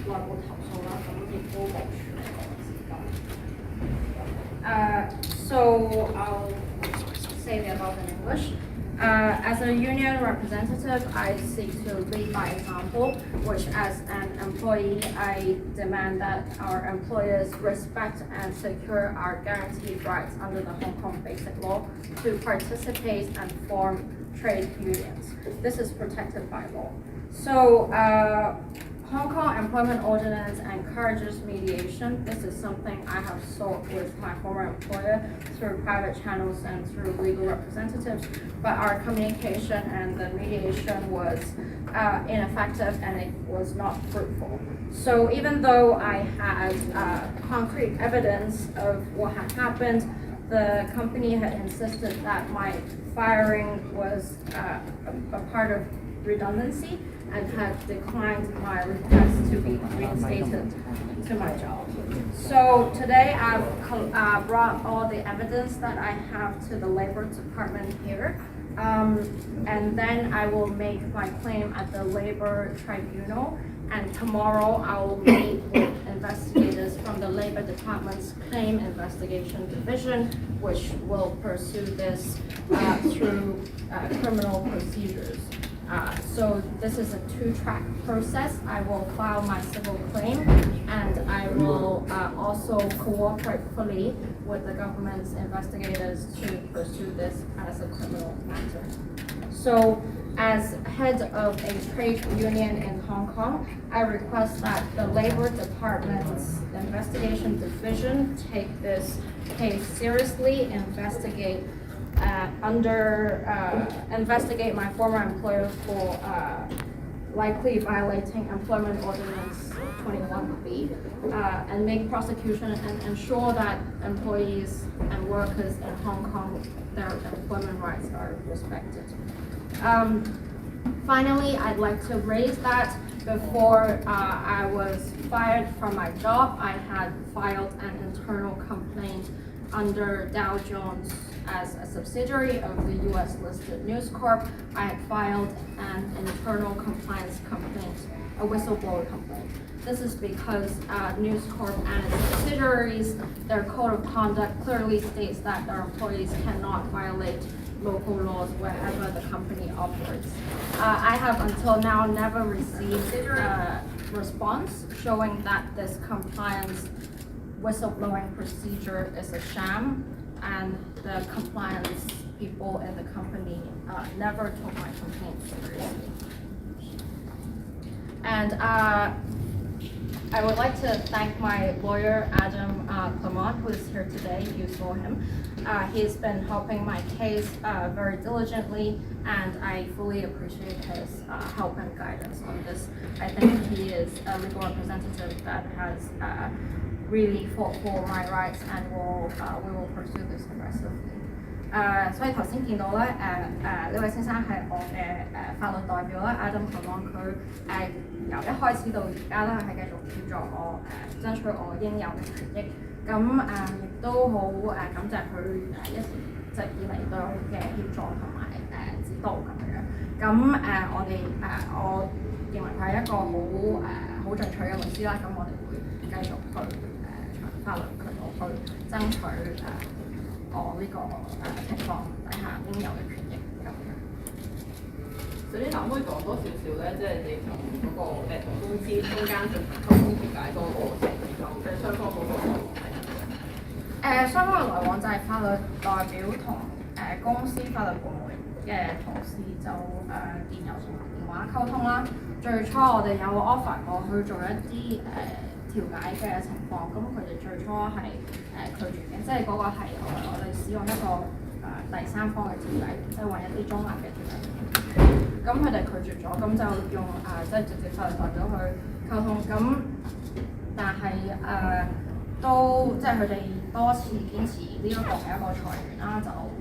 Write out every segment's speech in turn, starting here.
內部投訴啦，咁亦都冇處理過至今。So I'll say the above in English. As a union representative, I seek to lead by example, which as an employee, I demand that our employers respect and secure our guaranteed rights under the Hong Kong Basic Law to participate and form trade unions. This is protected by law. So Hong Kong Employment Ordinance encourages mediation. This is something I have sought with my former employer through private channels and through legal representatives, but our communication and the mediation was ineffective and it was not fruitful. So even though I had concrete evidence of what had happened, the company had insisted that my firing was a part of redundancy and had declined my request to be reinstated to my job. So today I've brought all the evidence that I have to the Labor Department here, and then I will make my claim at the Labor Tribunal, and tomorrow I will meet with investigators from the Labor Department's Claim Investigation Division, which will pursue this through criminal procedures. So this is a two-track process. I will file my civil claim and I will also cooperate fully with the government's investigators to pursue this as a criminal matter. So as head of a trade union in Hong Kong, I request that the Labor Department's investigation division take this case seriously, investigate my former employer for likely violating Employment Ordinance 21B and make prosecution and ensure that employees and workers in Hong Kong, their employment rights are respected. Finally, I'd like to raise that before I was fired from my job, I had filed an internal complaint under Dow Jones as a subsidiary of the US listed News Corp. I had filed an internal compliance complaint, a whistleblower complaint. This is because News Corp and its subsidiaries, their code of conduct clearly states that their employees cannot violate local laws wherever the company operates. I have until now never received a response showing that this compliance whistleblowing procedure is a sham, and the compliance people in the company never took my complaint seriously. And I would like to thank my lawyer, Adam Clement, who is here today. You saw him. He's been helping my case very diligently, and I fully appreciate his help and guidance on this. I think he is a legal representative that has really fought for my rights, and we will pursue this aggressively. 所以頭先見到咧，呢位先生係我嘅法律代表啦 ，Adam Clement， 佢由一開始到而家咧係繼續協助我爭取我應有嘅權益。咁亦都好感謝佢一直以嚟對我嘅協助同埋指導咁樣。咁我認為佢係一個好進取嘅律師啦。咁我哋會繼續去法律渠道去爭取我呢個情況底下應有嘅權益咁樣。首先，可唔可以講多少少咧？即係你同嗰個公司中間進行溝通調解嗰個過程之後，即係雙方嗰個來往係雙方嘅來往就係法律代表同公司法律部門嘅同事就電郵同電話溝通啦。最初我哋有 offer 過去做一啲調解嘅情況，咁佢哋最初係拒絕嘅，即係嗰個係我哋使用一個第三方嘅調解，即係揾一啲中立嘅調解。咁佢哋拒絕咗，咁就用即係直接法律代表去溝通。咁但係都即係佢哋多次堅持呢一個係一個裁員啦，就唔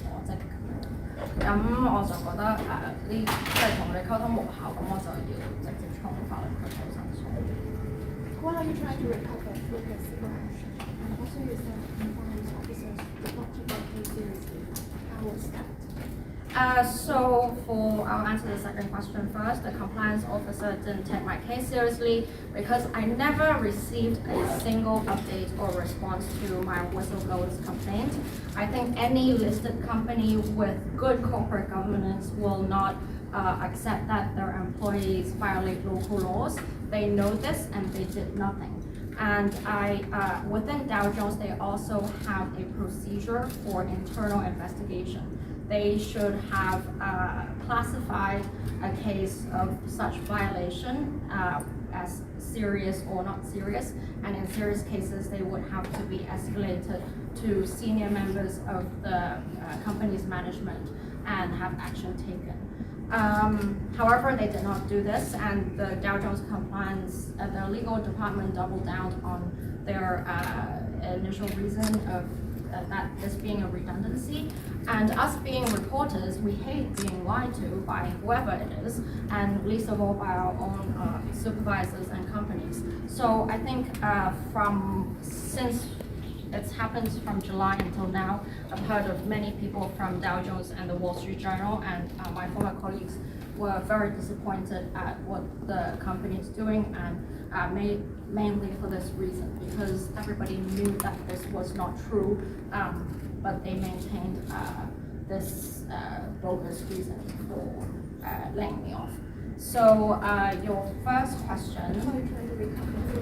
我職咁樣。咁我就覺得即係同佢哋溝通無效，咁我就要直接從法律渠道申訴。What are you trying to recover through the civil action? And also you said compliance officers did not take the case seriously. How was that? I'll answer the second question first. The compliance officer didn't take my case seriously because I never received a single update or response to my whistleblower's complaint. I think any listed company with good corporate governance will not accept that their employees violate local laws. They know this and they did nothing. And within Dow Jones, they also have a procedure for internal investigation. They should have classified a case of such violation as serious or not serious. And in serious cases, they would have to be escalated to senior members of the company's management and have action taken. However, they did not do this, and the Dow Jones compliance, the legal department doubled down on their initial reason of that this being a redundancy. And us being reporters, we hate being lied to by whoever it is, and least of all by our own supervisors and companies. So I think since it's happened from July until now, I've heard of many people from Dow Jones and the Wall Street Journal, and my former colleagues were very disappointed at what the company is doing, and mainly for this reason, because everybody knew that this was not true, but they maintained this bogus reason for laying me off. So your first question,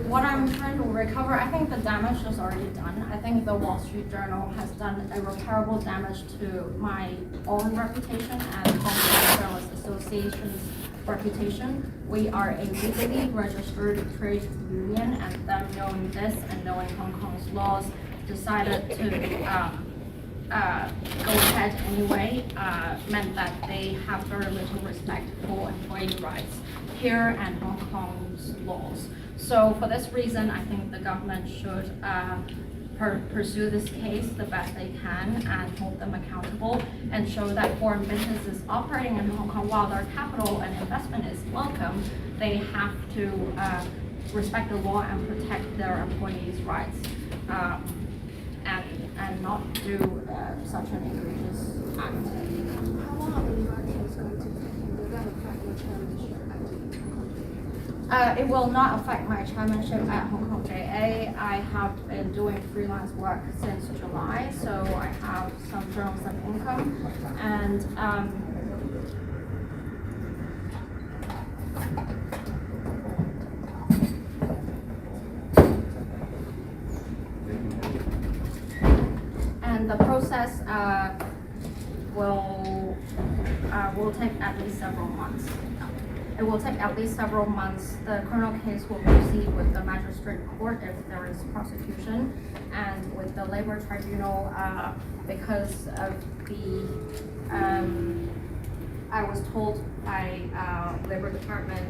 what I'm trying to recover, I think the damage is already done. I think the Wall Street Journal has done irreparable damage to my own reputation and Hong Kong Journalists Association's reputation. We are a legally registered trade union, and them knowing this and knowing Hong Kong's laws, decided to go ahead anyway, meant that they have very little respect for employee rights here and Hong Kong's laws. So for this reason, I think the government should pursue this case the best they can and hold them accountable and show that foreign businesses operating in Hong Kong, while their capital and investment is welcome, they have to respect the law and protect their employees' rights. And not do such an egregious act. How long are the legal actions going to take, and will that affect your chairmanship at It will not affect my chairmanship at Hong Kong JA. I have been doing freelance work since July, so I have some journalism income, and the process will take at least several months. It will take at least several months. The criminal case will proceed with the magistrate court if there is prosecution, and with the labor tribunal because of the I was told by labor department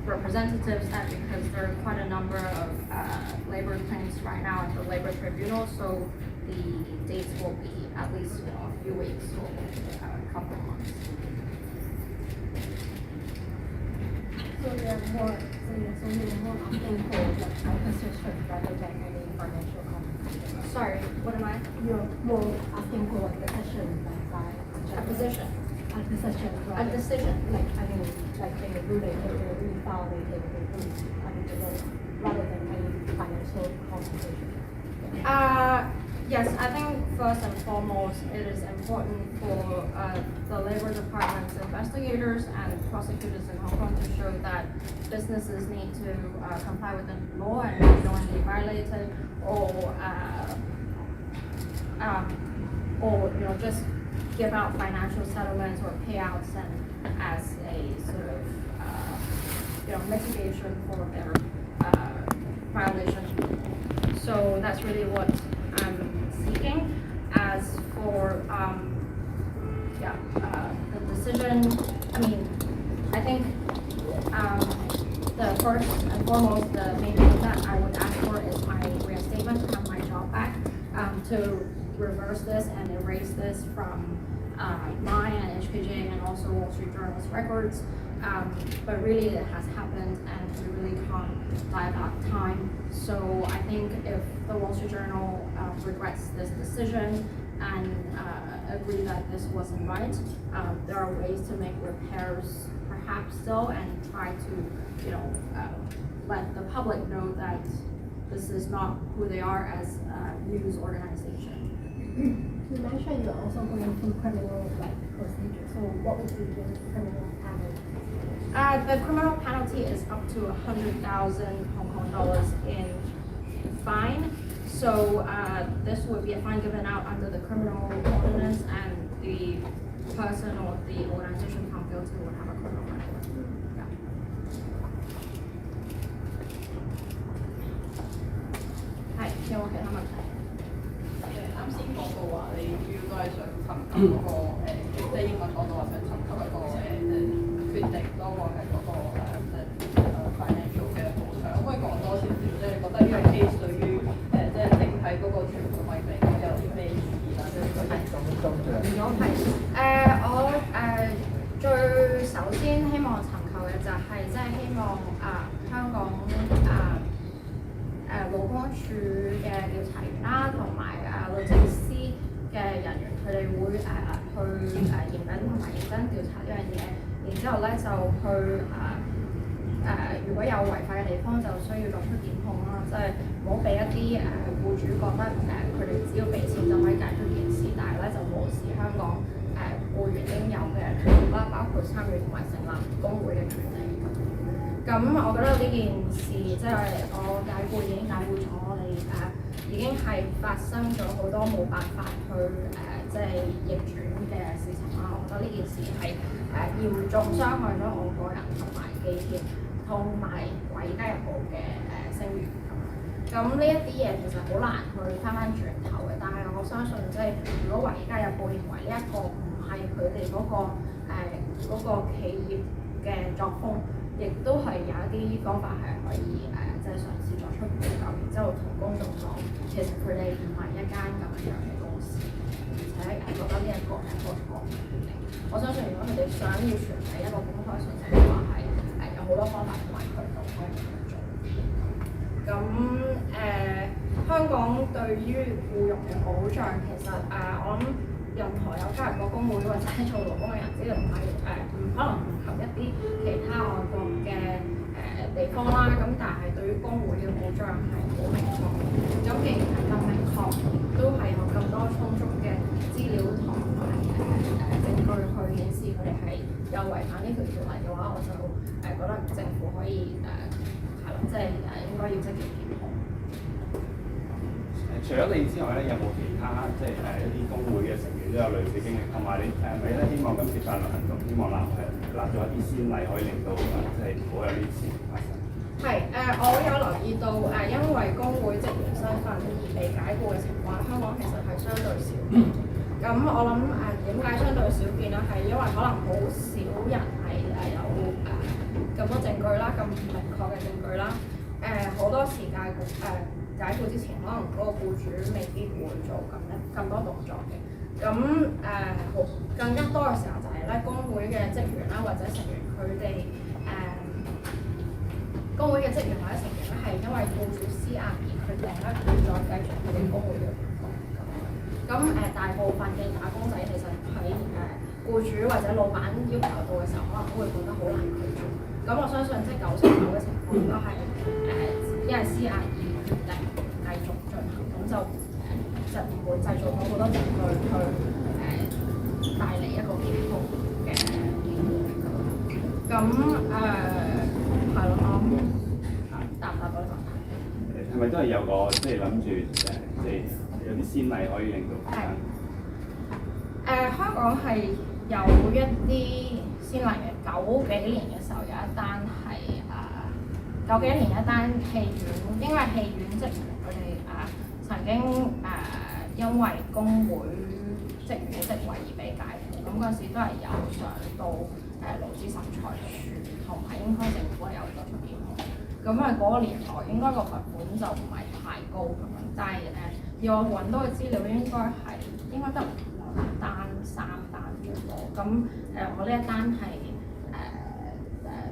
representatives that because there are quite a number of labor claims right now at the labor tribunal, so the dates will be at least a few weeks or a couple of months. So you're more asking for a position rather than any financial compensation. Sorry, what am I? You're more asking for a decision by A position. a decision. A decision. Like they ruling, they will revalidate, they will rather than any financial compensation. Yes, I think first and foremost, it is important for the Labor Department's investigators and prosecutors in Hong Kong to show that businesses need to comply with the law and not knowingly violate it, or just give out financial settlements or payouts and as a sort of mitigation for their violation. So that's really what I'm seeking. As for the decision, I think the first and foremost, the main thing that I would ask for is my reinstatement to have my job back, to reverse this and erase this from mine and HKJ and also Wall Street Journal's records. But really it has happened and we really can't buy back time. So I think if the Wall Street Journal regrets this decision and agree that this wasn't right. There are ways to make repairs perhaps still and try to, let the public know that this is not who they are as a news organization. You mentioned you're also going through criminal procedure. So what would be the criminal penalty? The criminal penalty is up to 100,000 Hong Kong dollars in fine. So this would be a fine given out under the criminal ordinance, and the person or the organization found guilty would have a criminal penalty. Yeah. 係，有冇其他問題？啱先講到話，你主要都係想尋求嗰個即係英文講到話想尋求一個決定多過係嗰個financial 嘅補償。可唔可以講多少少？即係你覺得呢個 case 對於即係整體嗰個傳統嚟講有啲咩意義啦？即係呢個人工嘅。我最首先希望尋求嘅就係即係希望香港勞工處嘅調查員啦，同埋律政司嘅人員，佢哋會去嚴謹同埋認真調查呢樣嘢，然之後咧就去如果有違法嘅地方，就需要作出檢控啦，即係唔好俾一啲僱主覺得佢哋只要俾錢就可以解決件事，但係咧就無視香港僱員應有嘅權利啦，包括參與同埋成立工會嘅權利。咁我覺得呢件事即係我解僱已經解僱咗，我哋已經係發生咗好多冇辦法去即係逆轉嘅事情啦。我覺得呢件事係嚴重傷害咗我個人同埋記協同埋《華爾街日報》嘅聲譽咁呢一啲嘢其實好難去翻轉頭嘅，但係我相信即係如果《華爾街日報》認為呢一個唔係佢哋嗰個企業嘅作風，亦都係有一啲方法係可以即係嘗試作出補救，然之後同公眾講，其實佢哋唔係一間咁樣嘅公司，而且覺得呢一個係一個錯誤決定。我相信如果佢哋想要傳遞一個公開信息嘅話，係有好多方法同埋渠道可以咁樣做。咁香港對於僱傭嘅保障，其實我諗任何有加入過工會或者做勞工嘅人，只要唔係唔可能唔及一啲其他外國嘅地方啦。咁但係對於工會嘅保障係好明確。咁既然係咁明確，都係有咁多充足嘅資料同埋證據去顯示佢哋係有違反呢條條例嘅話，我就覺得政府可以即係應該要積極檢控。除咗你之外咧，有冇其他即係一啲工會嘅成員都有類似經歷？同埋你咪咧希望今次法律行動，希望立咗一啲先例，可以令到即係唔好有呢啲事發生。係我有留意到因為工會職員身份而被解僱嘅情況，香港其實係相對少見。咁我諗點解相對少見咧？係因為可能好少人係有咁多證據啦，咁明確嘅證據啦。好多時解僱之前，可能嗰個僱主未必會做咁多動作嘅。咁更加多嘅時候就係咧，工會嘅職員啦或者成員佢哋工會嘅職員或者成員咧係因為僱主施壓而決定咧唔再繼續佢哋工會嘅活動咁大部分嘅打工仔其實喺僱主或者老闆要求到嘅時候，可能都會覺得好難拒絕。咁我相信即係99%嘅情況都係因為施壓而決定繼續進行，咁就唔會製造到好多證據去帶嚟一個檢控嘅結果。咁係咯，答唔答到呢個問題？係咪都係有個即係諗住即係有啲先例可以令到香港係有一啲先例嘅。90幾年嘅時候有一單係90幾年一單戲院，因為戲院職員佢哋曾經因為工會職員嘅職位而被解僱，咁嗰陣時都係有上到勞資審裁處，同埋應該政府係有作出檢控。咁嗰個年代應該個罰款就唔係太高咁樣，但係要我揾到嘅資料應該得2單3單最多。咁我呢一單係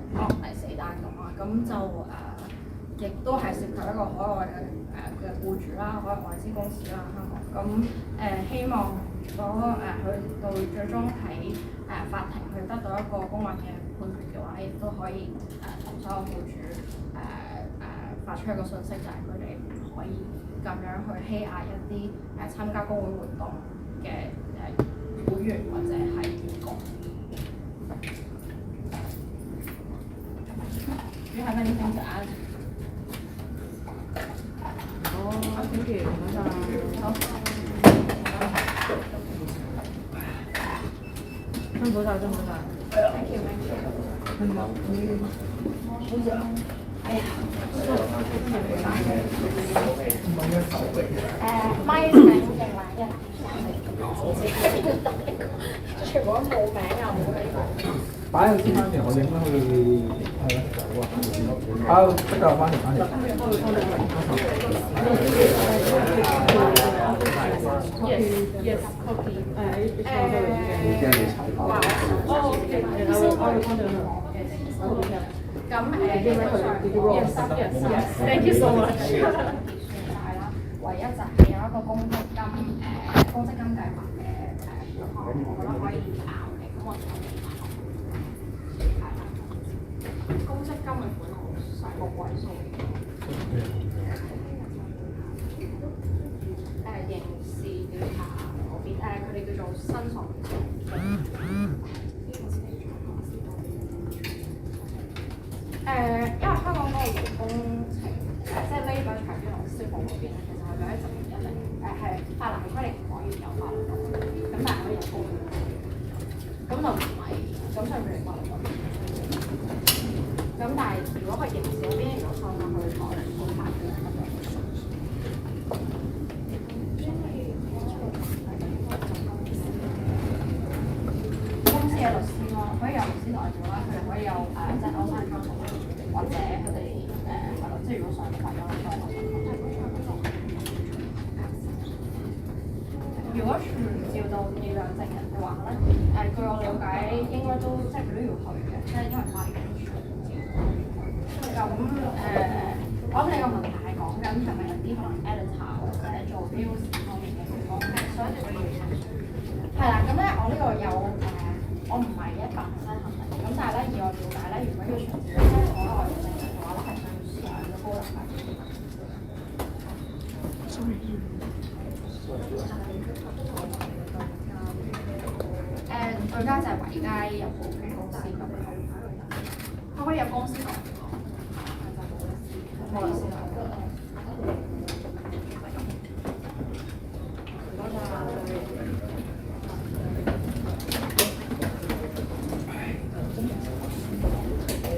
第4單咁啊，咁就亦都係涉及一個海外嘅僱主啦，海外外資公司啦，香港。咁希望如果佢到最終喺法庭去得到一個公允嘅判決嘅話，亦都可以同所有僱主發出一個訊息，就係佢哋唔可以咁樣去欺壓一啲參加工會活動嘅會員或者係員工。Do you have anything to add? thank you，好。辛苦晒，辛苦晒。Thank you, thank you. 哎呀，咪請敬禮一，全部都冇名又冇呢擺喺先翻嚟，我影翻去係啊走啊！啊，得㗎，翻嚟。Yes, copy。Thank you so much。啦，唯一就係有一個公積金計劃嘅項目，我覺得可以拗嘅，咁我就係啦。公積金嘅款好細個位數刑事調查嗰邊佢哋叫做申訴。因為香港嗰個勞工程即係 labour tribunal 消防嗰邊咧，其實係有一陣一定係法例係規定唔可以有法律嘅，咁但係可以有公嘅，咁就唔係咁上面嚟法律嘅。咁但係如果係刑事嗰邊，如果上去台判法嘅咁樣。公司嘅律師咯，可以有律師代表啦，佢哋可以有即係歐山交通。或者佢哋係咯，即係如果上法有上如果傳召到2兩證人嘅話咧，據我了解應該都即係佢都要去嘅，即係因為法院傳召。咁我諗你個問題係講緊係咪有啲可能 editor 或者做 news 方面嘅員工，所以佢哋係啦。咁咧我呢個有我唔係100%肯定，咁但係咧以我了解咧，如果要傳召咧，我覺得我哋證人嘅話咧係需要上咗高能法院。對家就係維佳有保險公司咁樣，佢可以有公司代表，冇律師代表。